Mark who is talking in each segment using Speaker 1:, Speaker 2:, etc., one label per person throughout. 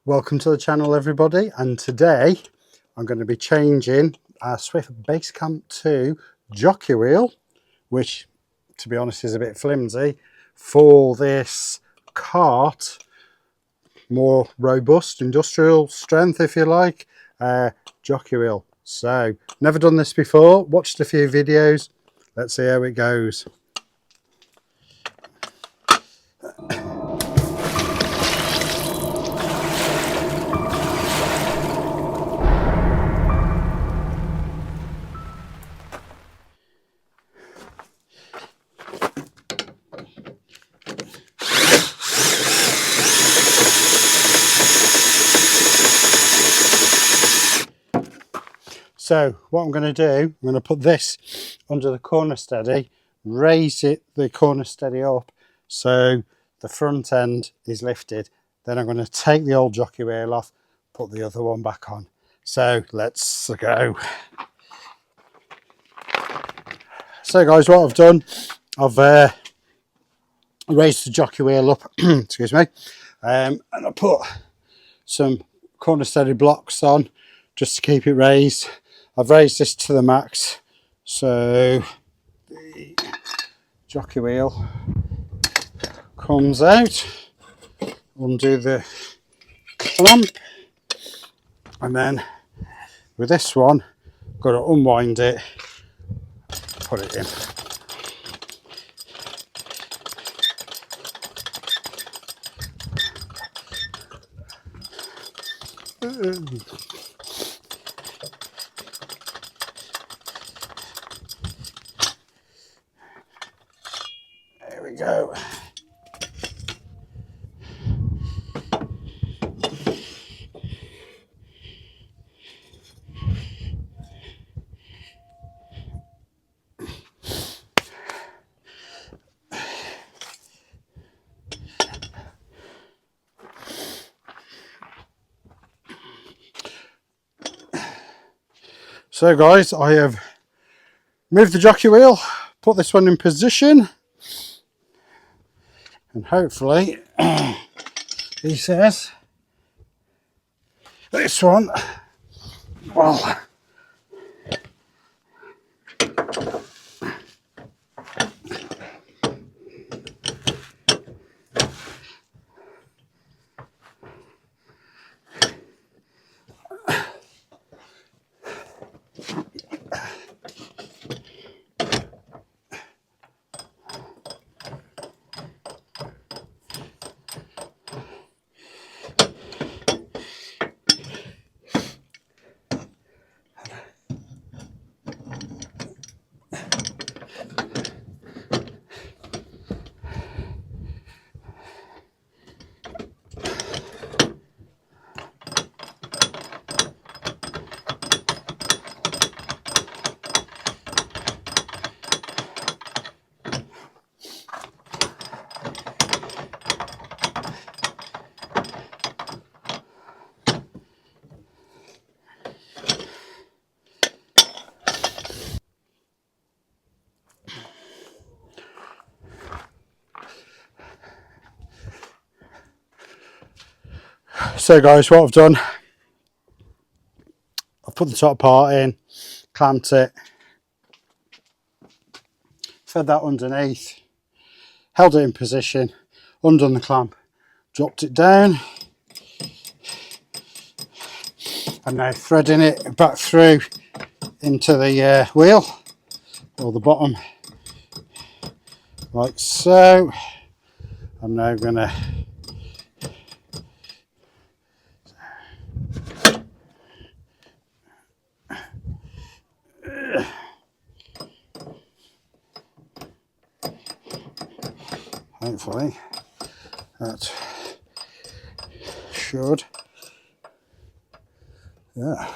Speaker 1: Welcome to the channel, everybody, and today I'm going to be changing our Swift Basecamp 2 jockey wheel, which to be honest is a bit flimsy, for this cart, more robust industrial strength if you like, jockey wheel. So never done this before, watched a few videos, let's see how it goes. So what I'm going to do, I'm going to put this under the corner steady, raise the corner steady up so the front end is lifted. Then I'm going to take the old jockey wheel off, put the other one back on. So let's go. So guys, what I've done, I've raised the jockey wheel up, excuse me, and I put some corner steady blocks on just to keep it raised. I've raised this to the max, so the jockey wheel comes out, undo the clamp, and then with this one, got to unwind it, put it in. There we go. So guys, I have moved the jockey wheel, put this one in position, and hopefully he says this one will So guys, what I've done, I've put the top part in, clamped it, fed that underneath, held it in position, undone the clamp, dropped it down, and now threading it back through into the wheel, or the bottom, like so. I'm now going to hopefully that should, yeah.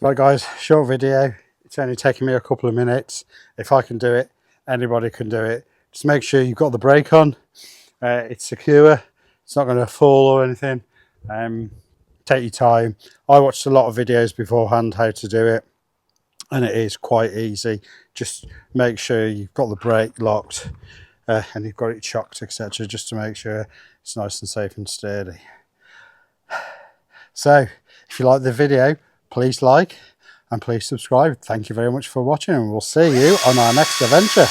Speaker 1: Right guys, short video, it's only taking me a couple of minutes. If I can do it, anybody can do it. Just make sure you've got the brake on, it's secure, it's not going to fall or anything. Take your time. I watched a lot of videos beforehand how to do it, and it is quite easy. Just make sure you've got the brake locked and you've got it chocked, etc., just to make sure it's nice and safe and sturdy. So if you like the video, please like and please subscribe. Thank you very much for watching, and we'll see you on our next adventure.